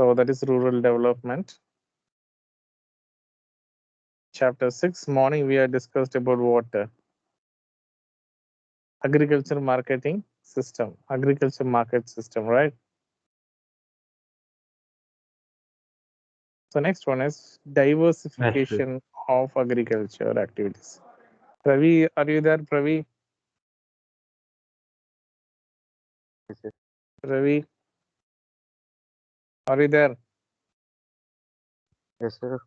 So that is rural development. Chapter 6, morning we have discussed about water. Agriculture marketing system, agriculture market system, right? So next one is diversification of agriculture activities. Ravi, are you there, Pravi? Ravi, are you there? Yes, sir.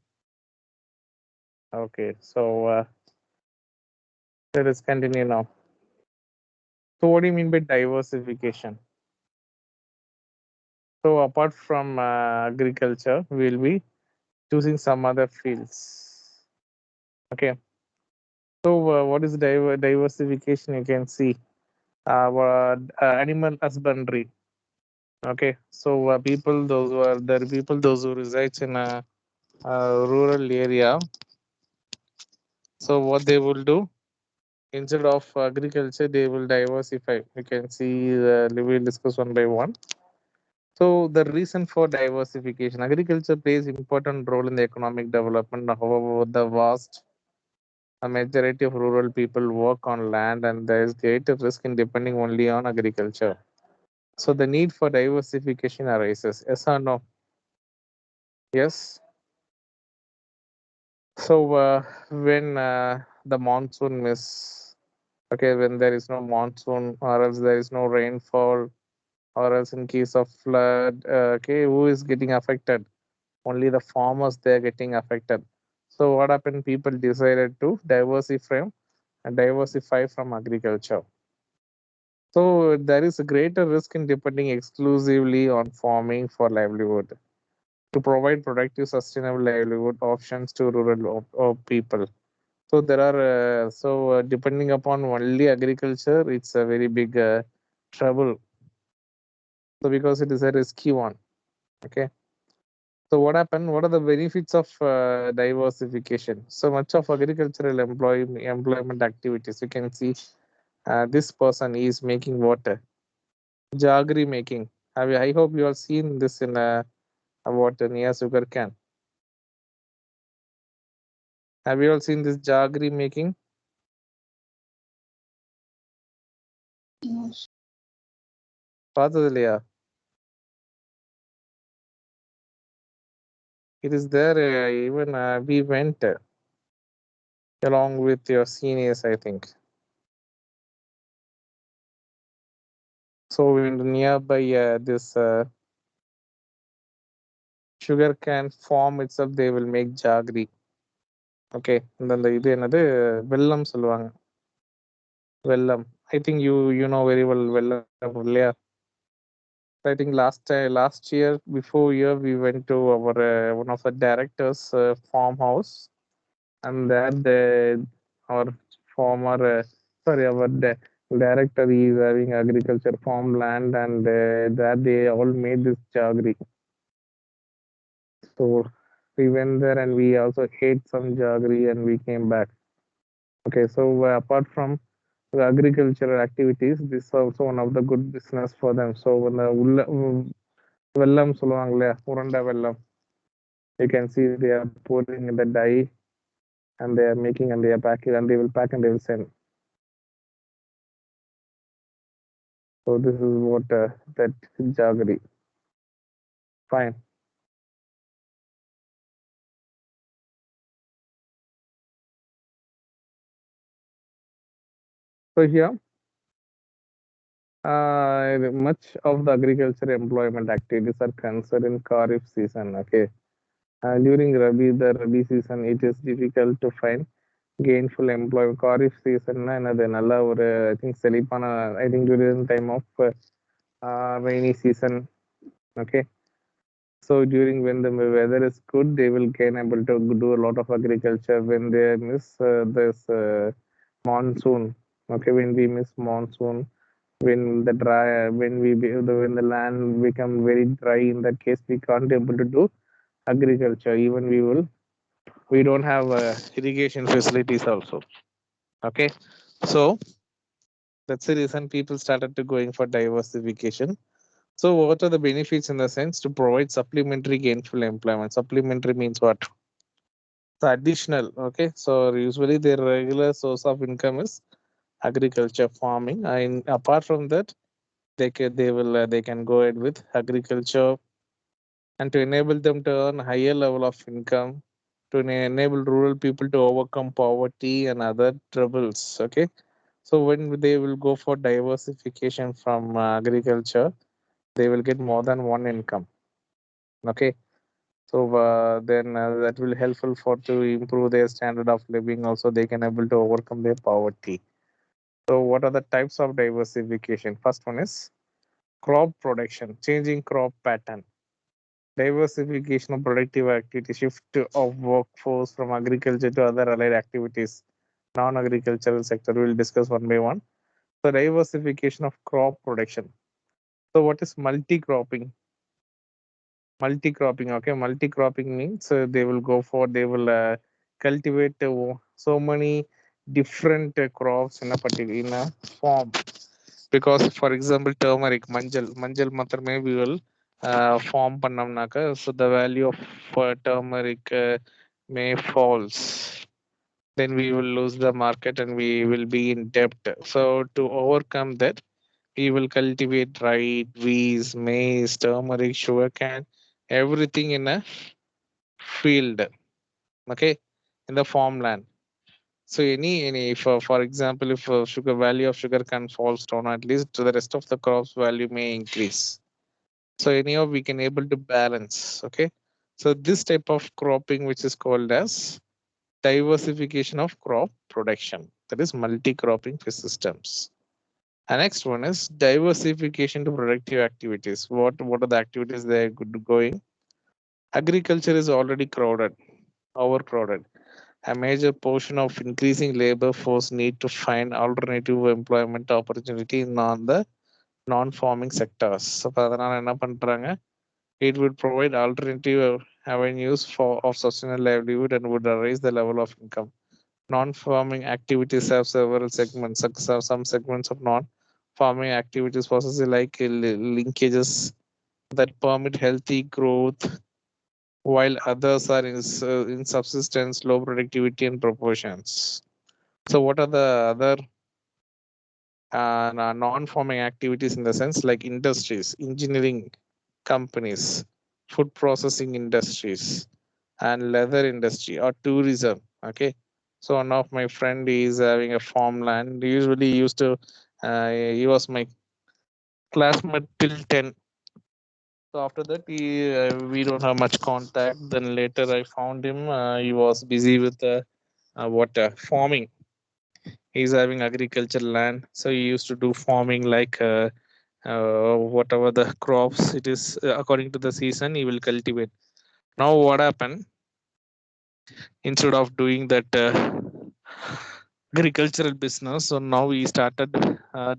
Okay, so let us continue now. So what do you mean by diversification? So apart from agriculture, we'll be choosing some other fields. Okay. So what is diversification? You can see animal husbandry. Okay. So people, those who are there, people, those who resides in a rural area. So what they will do instead of agriculture, they will diversify. You can see we will discuss one by one. So the reason for diversification, agriculture plays important role in the economic development. However, the vast a majority of rural people work on land and there is greater risk in depending only on agriculture. So the need for diversification arises. Yes or no? Yes. So when the monsoon miss, okay, when there is no monsoon or else there is no rainfall or else in case of flood, okay, who is getting affected? Only the farmers they are getting affected. So what happened? People decided to diversify from agriculture. So there is a greater risk in depending exclusively on farming for livelihood to provide productive, sustainable livelihood options to rural people. So there are depending upon only agriculture, it's a very big trouble. So because it is a risky one. Okay. So what happened? What are the benefits of diversification? So much of agricultural employment activities. You can see this person is making water, jaggery making. I hope you have seen this in water near sugar cane. Have you all seen this jaggery making? பார்த்ததில்லையா? It is there. Even we went along with your seniors, I think. So in nearby this sugar cane farm itself, they will make jaggery. Okay, இந்த இது என்னது வெல்லம் சொல்லுவாங்க. வெல்லம். I think you know very well வெல்லம் இல்லையா? I think last year before year we went to our one of the directors farmhouse and there our former our director is having agriculture farmland and there they all made this jaggery. So we went there and we also ate some jaggery and we came back. Okay, so apart from the agricultural activities, this is also one of the good business for them. So when the வெல்லம் சொல்லுவாங்க இல்லையா உருண்டை வெல்லம், you can see they are pouring in the dye and they are making and they are packing and they will pack and they will send. So this is what that jaggery. Fine. So here, much of the agriculture employment activities are concerned in Kharif season. Okay, during the Rabi season, it is difficult to find gainful employment. Kharif season என்னது நல்ல ஒரு I think செழிப்பான I think during the time of rainy season. Okay, so during when the weather is good, they will gain able to do a lot of agriculture. When they miss this monsoon, okay, when we miss monsoon, when the dry when the land become very dry, in that case we can't able to do agriculture. Even we don't have irrigation facilities also. Okay, so that's the reason people started to going for diversification. So what are the benefits in the sense to provide supplementary gainful employment? Supplementary means what? The additional, okay. So usually their regular source of income is agriculture, farming, and apart from that, they can go ahead with agriculture, and to enable them to earn higher level of income, to enable rural people to overcome poverty and other troubles. Okay, so when they will go for diversification from agriculture, they will get more than one income. Okay, so then that will helpful for to improve their standard of living. Also, they can able to overcome their poverty. So, what are the types of diversification? First one is crop production, changing crop pattern. Diversification of productive activity, shift of workforce from agriculture to other allied activities, non-agricultural sector. We'll discuss one by one. So diversification of crop production. So what is multi-cropping? Multi-cropping, okay. Multi-cropping means they will cultivate so many different crops in a particular in a farm. Because for example turmeric, மஞ்சள் மாத்திரமே we will form பண்ணோம்னாக்க, so the value of turmeric may falls, then we will lose the market and we will be in debt. So to overcome that, we will cultivate rice, wheat, maize, turmeric, sugarcane, everything in a field, okay, in the farmland. So any for example, if sugar value of sugar can falls down, at least the rest of the crops value may increase. So anyhow, we can able to balance. Okay. So this type of cropping, which is called as diversification of crop production, that is multi-cropping systems. And next one is diversification to productive activities. What are the activities they are going? Agriculture is already crowded, overcrowded. A major portion of increasing labor force need to find alternative employment opportunity in on the non-farming sectors. So அதனால என்ன பண்றாங்க? It would provide alternative avenues for of sustainable livelihood and would raise the level of income. Non-farming activities have several segments. Some segments of non-farming activities processes like linkages that permit healthy growth, while others are in subsistence, low productivity and proportions. So what are the other non-farming activities in the sense like industries, engineering companies, food processing industries, and leather industry or tourism? Okay. So one of my friend is having a farmland. Usually used to, he was my classmate till 10. So after that, we don't have much contact. Then later I found him. He was busy with what farming. He's having agriculture land, so he used to do farming like whatever the crops it is according to the season he will cultivate. Now what happened? Instead of doing that agricultural business, so now he started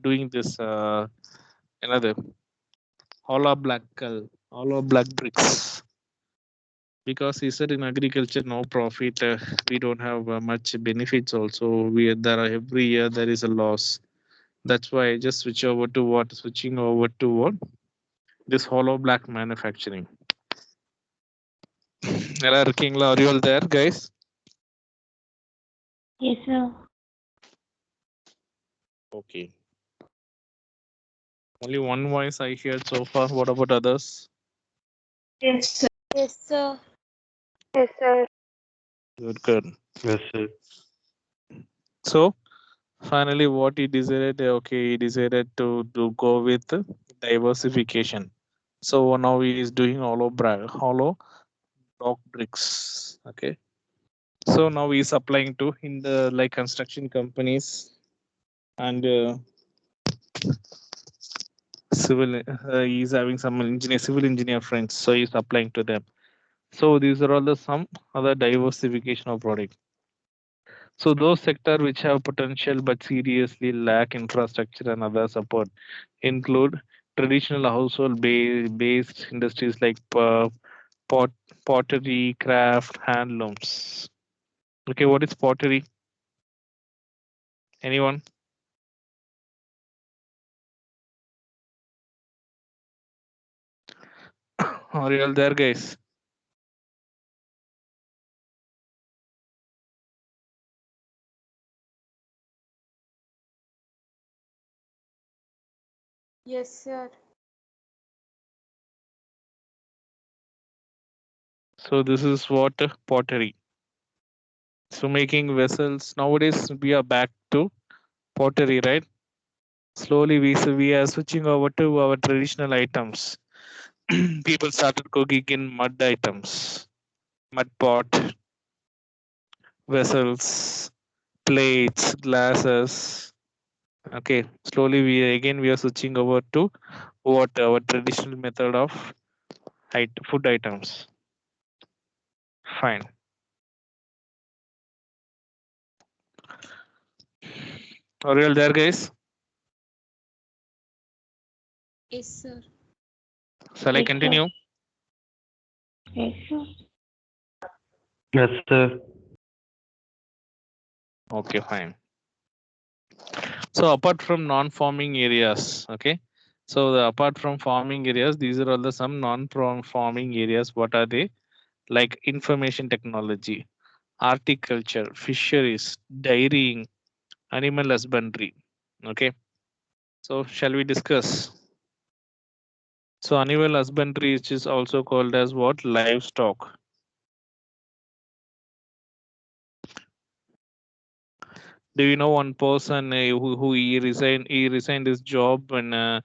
doing this another hollow black bricks, because he said in agriculture no profit, we don't have much benefits also, we there are every year there is a loss. That's why I just switching over to what, this hollow black manufacturing. Hello, இருக்கீங்களா? Are you all there, guys? Yes, sir. Okay. Only one voice I heard so far. What about others? Yes, sir. Yes, sir. Yes, sir. Good, good. Yes, sir. So finally, what he decided? Okay, he decided to go with diversification. So now he is doing hollow block bricks. Okay. So now he is applying to in the like construction companies and civil. He's having some civil engineer friends. So he's applying to them. So these are all the some other diversification of product. So those sectors which have potential but seriously lack infrastructure and other support include traditional household based industries like pot, pottery, craft, handlooms. Okay, what is pottery? Anyone? Are you all there, guys? Yes, sir. So this is what pottery. So making vessels. Nowadays we are back to pottery, right? Slowly we are switching over to our traditional items. People started cooking in mud items, mud pot, vessels, plates, glasses. Okay, slowly we are switching over to what our traditional method of food items. Fine. Are you all there, guys? Yes, sir. Shall I Yes, sir. continue? Yes, sir. Yes, sir. Okay, fine. So apart from non-farming areas, okay. So apart from farming areas, these are all the some non-farming areas. What are they? Like information technology, horticulture, fisheries, dairying, animal husbandry. Okay. So shall we discuss? So animal husbandry, which is also called as what? Livestock. Do you know one person who he resigned his job in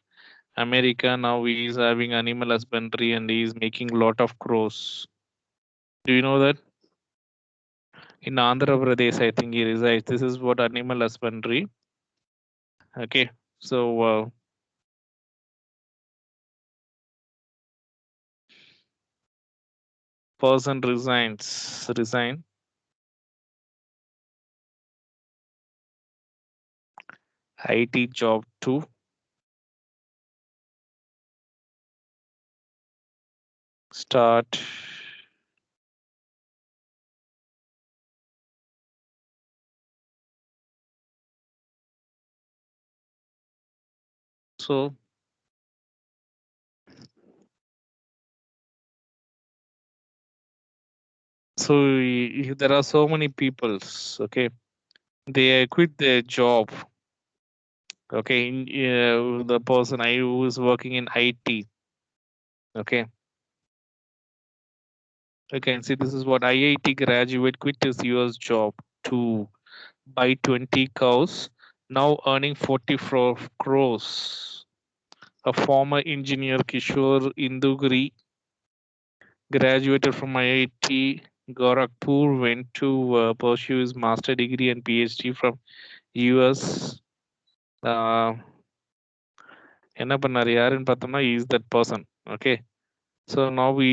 America? Now he is having animal husbandry and he is making lot of crows. Do you know that? In Andhra Pradesh, I think he resides. This is what animal husbandry. Okay. So person resign IT job to start. So there are so many peoples. Okay, they quit their job. Okay, the person I who is working in IT. Okay, you can see this is what IIT graduate quit his US job to buy 20 cows, now earning 44 crores. A former engineer Kishore Induguri graduated from IIT Gorakhpur, went to pursue his master degree and PhD from US. Uh, என்ன பண்ணாரு யாருன்னு பார்த்தோம்னா he is that person. Okay. So now he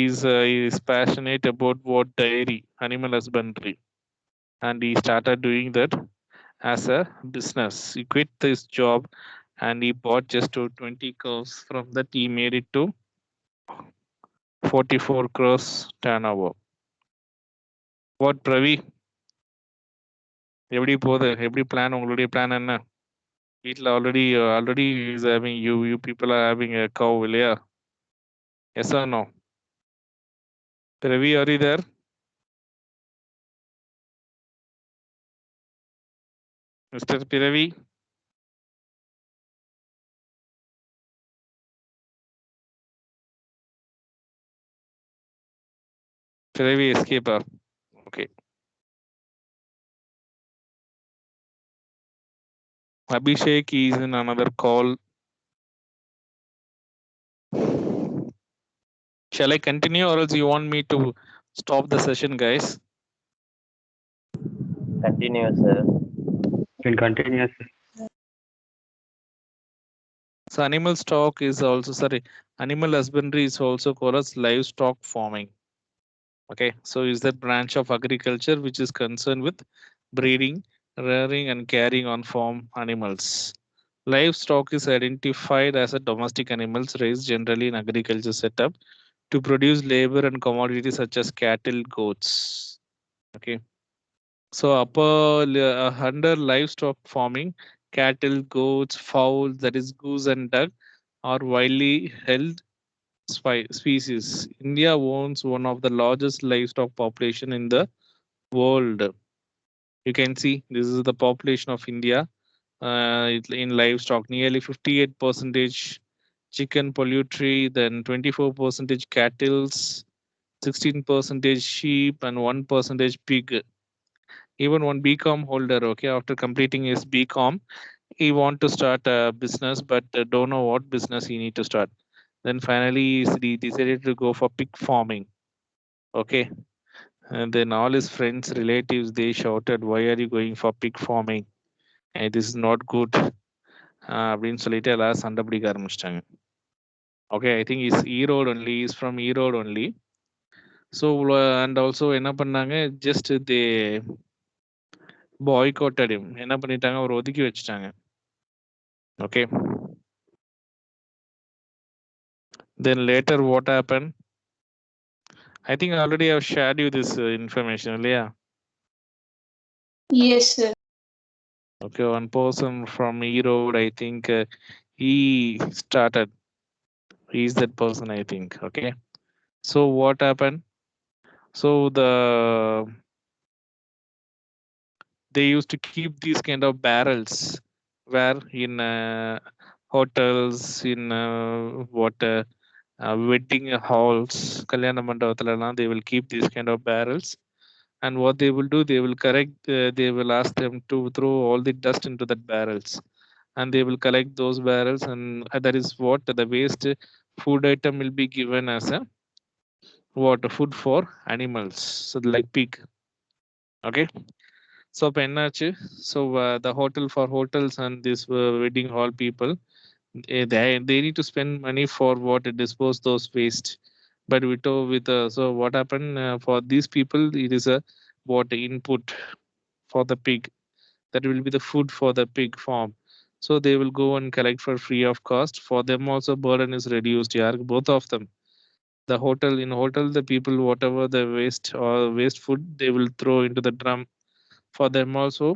is passionate about what dairy, animal husbandry, and he started doing that as a business. He quit his job and he bought just to 20 cows. From that, he made it to 44 crores turnover. What Pravi? எப்படி போகுது எப்படி plan உங்களுடைய plan என்ன வீட்டில் already is having you people are having a cow இல்லையா yes or no Pravi are you there mister Pravi Pravi escape or okay Abhishek is in another call. Shall I continue or else you want me to stop the session, guys? Continue, sir. Can continue, sir. So animal husbandry is also called as livestock farming. Okay, so is that branch of agriculture which is concerned with breeding, rearing, and carrying on farm animals. Livestock is identified as a domestic animals raised generally in agriculture setup to produce labor and commodities such as cattle, goats. Okay, so under livestock farming, cattle, goats, fowls, that is goose and duck, are widely held species. India owns one of the largest livestock population in the world. You can see this is the population of India in livestock. Nearly 58% chicken poultry, then 24% cattle, 16% sheep, and 1% pig. Even one BCom holder, okay, after completing his BCom, he want to start a business, but don't know what business he need to start. Then finally, he decided to go for pig farming. Okay, and then all his friends, relatives, they shouted, "Why are you going for pig farming? And this is not good." அப்படின்னு சொல்லிட்டு எல்லாரும் சண்டை பிடிக்க ஆரம்பிச்சிட்டாங்க. Okay, I think is Erode only, is from Erode only. So and also என்ன பண்ணாங்க, just they பாய்காட்டட் him. என்ன பண்ணிட்டாங்க, அவர் ஒதுக்கி வச்சுட்டாங்க. Okay, then later what happened? I think already I've shared you this information, இல்லையா? Yes, sir. Okay, one person from Erode, I think he started. He's that person, I think. Okay, so what happened? So they used to keep these kind of barrels where in hotels, in wedding halls, kalyana mandavathalalam, they will keep these kind of barrels. And what they will do, they will they will ask them to throw all the dust into that barrels, and they will collect those barrels, and that is what the waste food item will be given as a food for animals, so like pig. Okay, so அப்ப என்னாச்சு, so the hotels and this wedding hall people, they need to spend money for what to dispose those waste. But so what happened, for these people, it is a what input for the pig, that will be the food for the pig farm. So they will go and collect for free of cost. For them also burden is reduced. Yeah, both of them. The hotel, the people, whatever the waste or waste food, they will throw into the drum. For them also,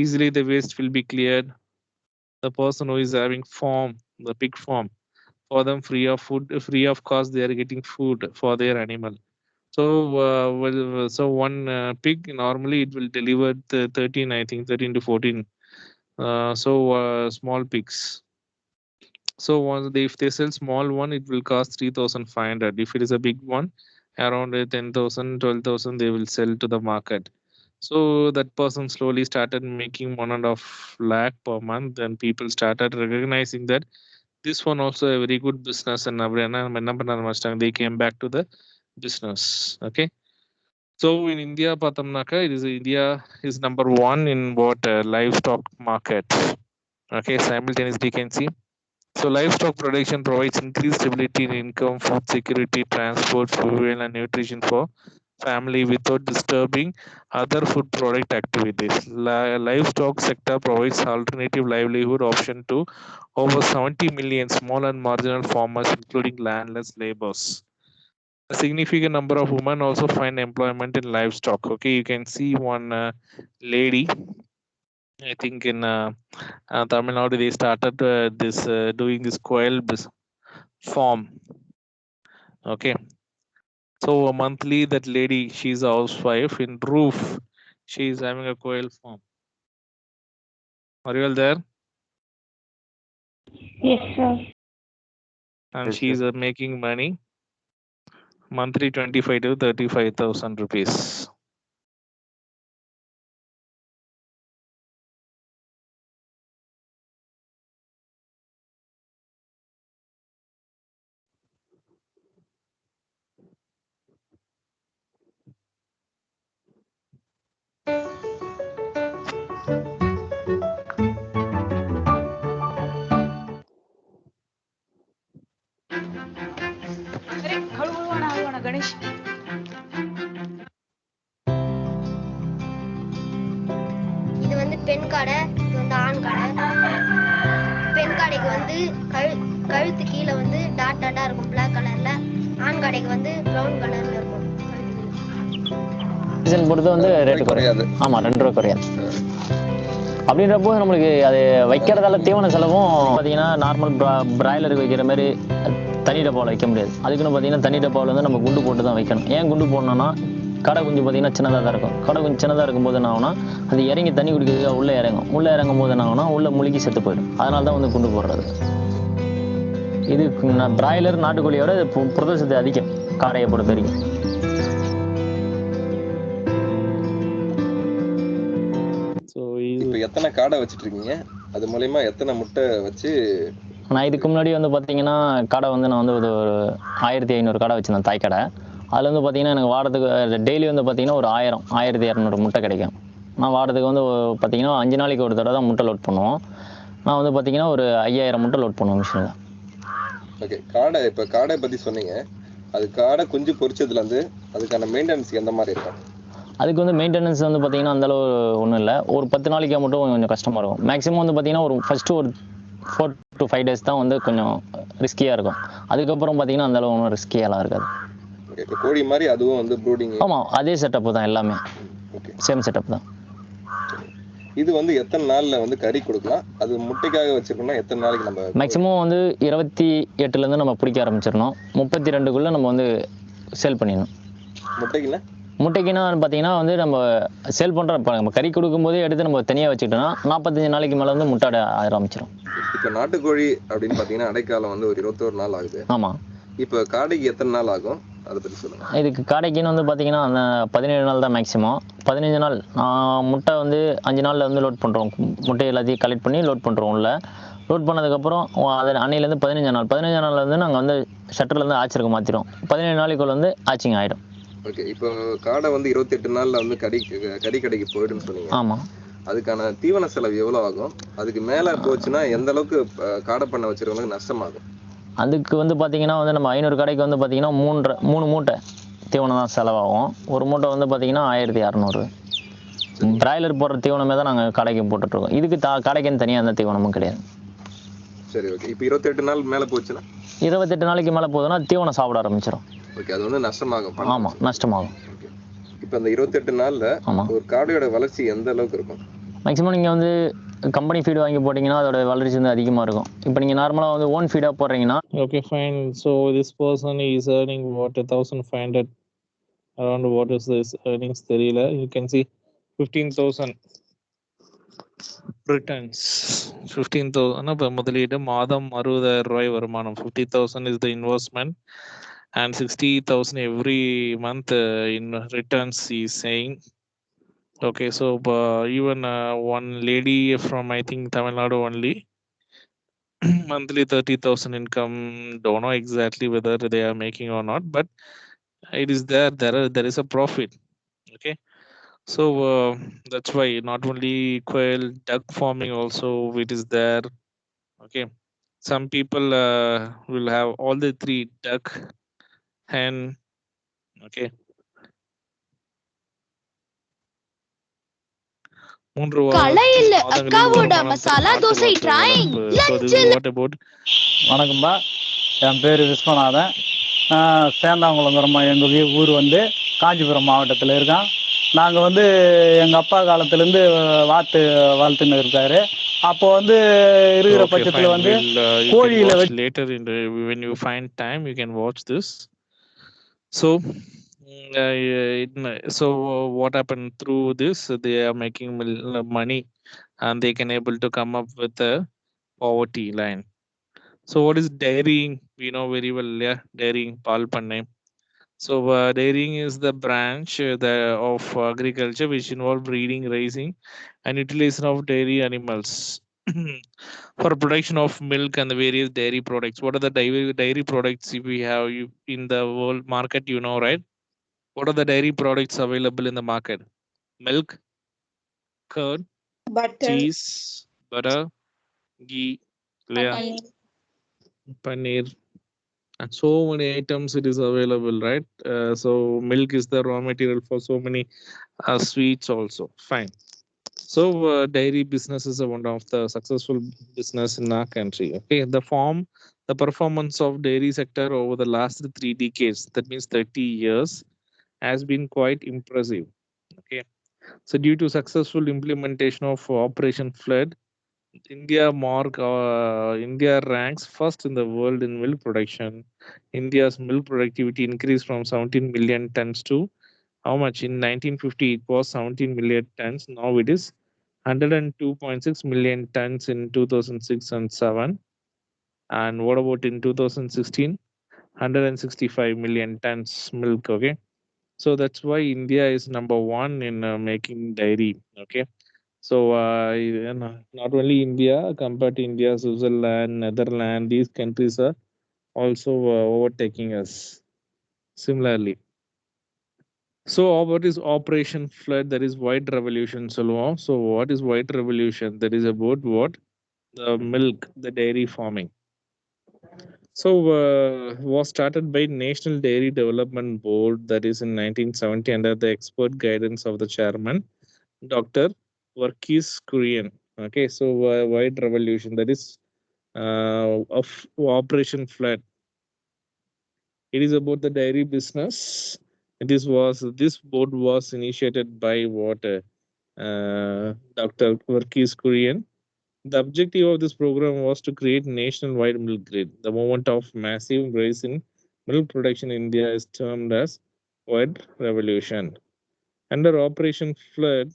easily the waste will be cleared. The person who is having farm, the pig farm, for them free of food, free of cost, they are getting food for their animal. So so one pig normally it will deliver 13, I think 13 to 14 small pigs. So if they sell small one, it will cost 3,500. If it is a big one, around 10,000, 12,000, they will sell to the market. So that person slowly started making 1.5 lakh per month. Then people started recognizing that this one also a very good business, and they came back to the business. Okay, so in India, Patamnaka, India is number one in what livestock market. Okay, simultaneously you can see. So livestock production provides increased stability in income, food security, transport, fuel, and nutrition for family without disturbing other food product activities. Livestock sector provides alternative livelihood option to over 70 million small and marginal farmers, including landless laborers. A significant number of women also find employment in livestock. Okay, you can see one lady, I think in Tamil Nadu, they started this doing this quail farm. Okay, so monthly that lady, she's a housewife in roof, she's having a quail farm. Are you all there? Yes, sir. And Yes, she's sir. making money monthly 25 to 35,000 rupees. Ganesh இது வந்து பெண் காடை, இது வந்து ஆண் காடை. பெண் காடைக்கு வந்து கழுத்து கீழே வந்து டாட் டாட்டா இருக்கும் பிளாக் கலர்ல. ஆண் காடைக்கு வந்து ப்ரௌன் கலர்ல இருக்கும். சீசன் பொறுத்து வந்து ரேட்டு குறையாது. ஆமா, 2 ரூபா குறையாது. அப்படின்றப்போ நம்மளுக்கு அது வைக்கிறதால தீவன செலவும் பார்த்தீங்கன்னா நார்மல் பிராய்லருக்கு வைக்கிற மாதிரி தனி டப்பாவில் வைக்க முடியாது. அதுக்குன்னு பார்த்தீங்கன்னா தனி டப்பாவில் வந்து நம்ம குண்டு போட்டு தான் வைக்கணும். ஏன் குண்டு போடணும்னா கடை குஞ்சு பார்த்தீங்கன்னா சின்னதாக தான் இருக்கும். கடை குஞ்சு சின்னதாக இருக்கும்போது என்ன ஆகுனா அது இறங்கி தண்ணி குடிக்கிறதுக்காக உள்ளே இறங்கும். உள்ளே இறங்கும் போது என்ன ஆகுனா உள்ளே முழுகி செத்து போயிடும். அதனால தான் வந்து குண்டு போடுறது. இது பிராய்லர் நாட்டுக்கோழியோட புரதச்சத்து அதிகம் காடையை பொறுத்த வரைக்கும். இப்போ எத்தனை காடை வச்சுட்டு இருக்கீங்க? அது மூலயமா எத்தனை முட்டை வச்சு? நான் இதுக்கு முன்னாடி வந்து பார்த்தீங்கன்னா கடை வந்து நான் வந்து ஒரு 1500 கடை வச்சுருந்தேன், தாய் கடை. அதில் வந்து பார்த்தீங்கன்னா எனக்கு வாரத்துக்கு டெய்லி வந்து பார்த்தீங்கன்னா ஒரு 1200 முட்டை கிடைக்கும். நான் வாரத்துக்கு வந்து பார்த்தீங்கன்னா 5 நாளைக்கு ஒரு தடவை தான் முட்டை லோட் பண்ணுவோம். நான் வந்து பார்த்தீங்கன்னா ஒரு 5000 முட்டை லோட் பண்ணுவேன் மிஷினில். ஓகே, காடை இப்போ காடை பற்றி சொன்னீங்க. அது காடை குஞ்சு பொரிச்சதுலேருந்து அதுக்கான மெயின்டெனன்ஸ் எந்த மாதிரி இருக்கும்? அதுக்கு வந்து மெயின்டெனன்ஸ் வந்து பார்த்தீங்கன்னா அந்தளவு ஒன்றும் இல்லை. ஒரு 10 நாளைக்கு மட்டும் கொஞ்சம் கஷ்டமாக இருக்கும். மேக்ஸிமம் வந்து பார்த்தீங்கன்னா ஒரு ஃபஸ்ட்டு ஒரு 4 to 5 days தான் வந்து கொஞ்சம் ரிஸ்கியாக இருக்கும். அதுக்கப்புறம் பார்த்தீங்கன்னா அந்தளவு ஒன்றும் ரிஸ்கியெல்லாம் இருக்காது. ஓகே, இப்போ கோழி மாதிரி அதுவும் வந்து ப்ரூடிங்? ஆமாம், அதே செட்டப் தான் எல்லாமே. ஓகே, சேம் செட்டப் தான். இது வந்து எத்தனை நாளில் வந்து கறி கொடுக்கலாம்? அது முட்டைக்காக வச்சுருக்கோம்னா எத்தனை நாளைக்கு நம்ம? மேக்ஸிமம் வந்து 28லேருந்து நம்ம பிடிக்க ஆரம்பிச்சிடணும். 32க்குள்ளே நம்ம வந்து சேல் பண்ணிடணும். முட்டைக்குன்னா பார்த்தீங்கன்னா வந்து நம்ம சேல் பண்ணுற இப்போ நம்ம கறி கொடுக்கும்போதே எடுத்து நம்ம தனியாக வச்சுக்கிட்டோம்னா 45 நாளைக்கு மேலே வந்து முட்டை ஆரம்பிச்சிடும். இப்போ நாட்டுக்கோழி அப்படின்னு பார்த்தீங்கன்னா அடைக்காலம் வந்து ஒரு 21 நாள் ஆகுது. ஆமாம். இப்போ காடைக்கு எத்தனை நாள் ஆகும், அதை பற்றி சொல்லுங்கள். இதுக்கு காடைக்குன்னு வந்து பார்த்தீங்கன்னா அந்த 17 நாள் தான் மேக்ஸிமம். 15 நாள் முட்டை வந்து 5 நாளில் வந்து லோட் பண்ணுறோம். முட்டை எல்லாத்தையும் கலெக்ட் பண்ணி லோட் பண்ணுறோம். உள்ள லோட் பண்ணதுக்கப்புறம் அது அன்னையிலேருந்து 15 நாள் வந்து நாங்கள் வந்து ஷட்டர்லேருந்து ஆச்சருக்கு மாற்றிடும். 17 நாளைக்குள்ள வந்து ஆச்சிங் ஆகிடும். ஓகே, இப்போ காடை வந்து 28 நாளில் வந்து கறி கடைக்கு போய்டுன்னு சொன்னீங்க. ஆமாம். அதுக்கான தீவன செலவு எவ்வளோ ஆகும்? அதுக்கு மேலே போச்சுன்னா எந்த அளவுக்கு காடை பண்ண வச்சுருவங்களுக்கு நஷ்டமாகும்? அதுக்கு வந்து பார்த்தீங்கன்னா வந்து நம்ம 500 கடைக்கு வந்து பார்த்தீங்கன்னா 3 மூட்டை தீவனம் தான் செலவாகும். ஒரு மூட்டை வந்து பார்த்தீங்கன்னா 1600. பிராய்லர் போடுற தீவனமே தான் நாங்கள் கடைக்கு போட்டுட்ருக்கோம். இதுக்கு கடைக்குன்னு தனியாக எந்த தீவனமும் கிடையாது. சரி, ஓகே. இப்போ 28 நாள் மேலே போச்சுன்னா? 28 நாளைக்கு மேலே போகுதுன்னா தீவனம் சாப்பிட ஆரம்பிச்சிடும். ஓகே, அது வந்து நஷ்டமாகும். ஆமாம், நஷ்டமாகும். இப்போ அந்த 28 நாளில் ஒரு காடையோட வளர்ச்சி எந்த அளவுக்கு இருக்கும்? மேக்ஸிமம் நீங்கள் வந்து கம்பெனி ஃபீடு வாங்கி போட்டிங்கன்னா அதோட வளர்ச்சி வந்து அதிகமாக இருக்கும். இப்போ நீங்கள் நார்மலாக வந்து own ஃபீடாக போடுறீங்கன்னா. Okay, fine. So this person is earning what, 1500 around. What is this earnings? தெரியல. You can see 15,000 returns. 15,000 இப்போ முதலீடு மாதம் 60,000 ரூபாய் வருமானம். 50,000 is the investment and 60,000 every month in returns he is saying. Okay, so even one lady from I think Tamil Nadu only, monthly 30,000 income. Don't know exactly whether they are making or not, but it is there is a profit. Okay, so that's why not only quail, duck farming also it is there. Okay, some people will have all the 3: duck, hen. Okay, கலையில அக்காவோட masala dosa trying. What about? வணக்கம்பா, என் பேர் விஸ்வநாதன். சேந்தாங்குளங்குறமா எங்கள் ஊர் வந்து காஞ்சிபுரம் மாவட்டத்தில் இருக்கான். நாங்கள் வந்து எங்கள் அப்பா காலத்துலேருந்து வளர்த்துன்னு இருக்காரு. அப்போ வந்து இருக்கிற பட்சத்தில் வந்து கோழியில் later when you find time you can watch this. So so what happened through this, they are making money and they can able to come up with a poverty line. So what is dairying? We know very well, yeah, dairying, paal panne. So dairying is the branch of agriculture which involve breeding, raising and utilization of dairy animals for production of milk and the various dairy products. What are the dairy products we have in the world market, you know, right? What are the dairy products available in the market? Milk, curd, butter, cheese, butter, ghee, paneer, and so many items it is available, right? So milk is the raw material for so many sweets also. Fine. So dairy business is one of the successful business in our country. Okay, the performance of dairy sector over the last 3 decades, that means 30 years, has been quite impressive. Okay, So due to successful implementation of Operation Flood, India ranks first in the world in milk production. India's milk productivity increased from 17 million tons to how much? In 1950 it was 17 million tons. Now it is 102.6 million tons in 2006 and 7. And what about in 2016? 165 million tons milk. Okay, so that's why India is number one in making dairy. Okay, so not only India, compared to India, Switzerland, Netherlands, these countries are also overtaking us similarly. So what is Operation Flood? That is White Revolution, Salwa. So what is White Revolution? That is about what? The milk, the dairy farming. So was started by National Dairy Development Board, that is in 1970 under the expert guidance of the chairman, Dr. Verghese Kurian. Okay, so White Revolution, that is of Operation Flood. It is about the dairy business. This board was initiated by what Dr. Verghese Kurian. The objective of this program was to create nationwide milk grid. The moment of massive rise in milk production in India is termed as White Revolution. Under Operation Flood,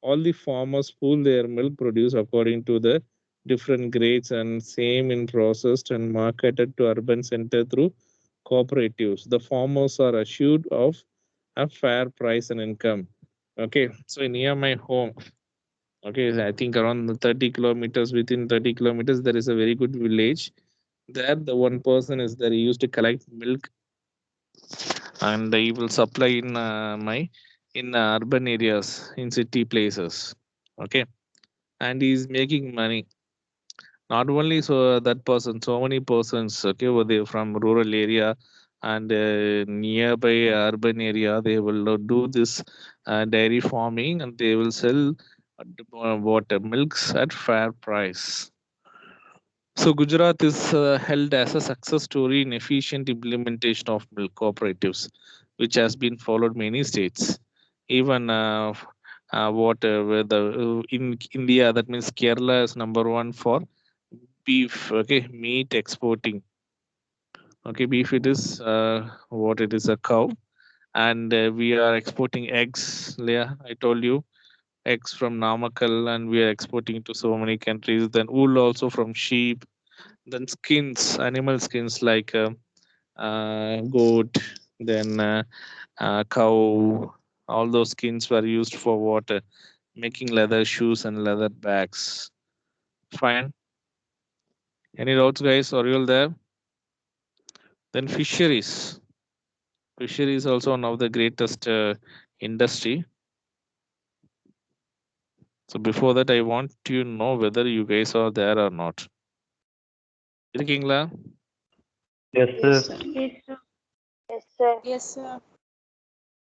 all the farmers pool their milk produce according to the different grades and same in processed and marketed to urban center through cooperatives. The farmers are assured of a fair price and income. Okay, so near my home, okay, I think around 30 kilometers, within 30 kilometers, there is a very good village. There, the one person is there. He used to collect milk and he will supply in urban areas, in city places. Okay, and he's making money. Not only so that person, so many persons. Okay, were they from rural area and nearby urban area? They will do this dairy farming and they will sell water milks at fair price. So Gujarat is held as a success story in efficient implementation of milk cooperatives, which has been followed many states. Even where in India, that means Kerala is number one for beef. Okay, meat exporting. Okay, beef it is what it is, a cow, and we are exporting eggs. Yeah, I told you, eggs from Namakkal, and we are exporting to so many countries. Then wool also from sheep. Then skins, animal skins like goat, then cow. All those skins were used for what? Making leather shoes and leather bags. Fine. Any doubts, guys? Are you all there? Then fisheries. Fishery is also one of the greatest industry. So before that, I want to know whether you guys are there or not. இருக்கீங்களா? Yes, sir. Yes, sir. Yes, sir.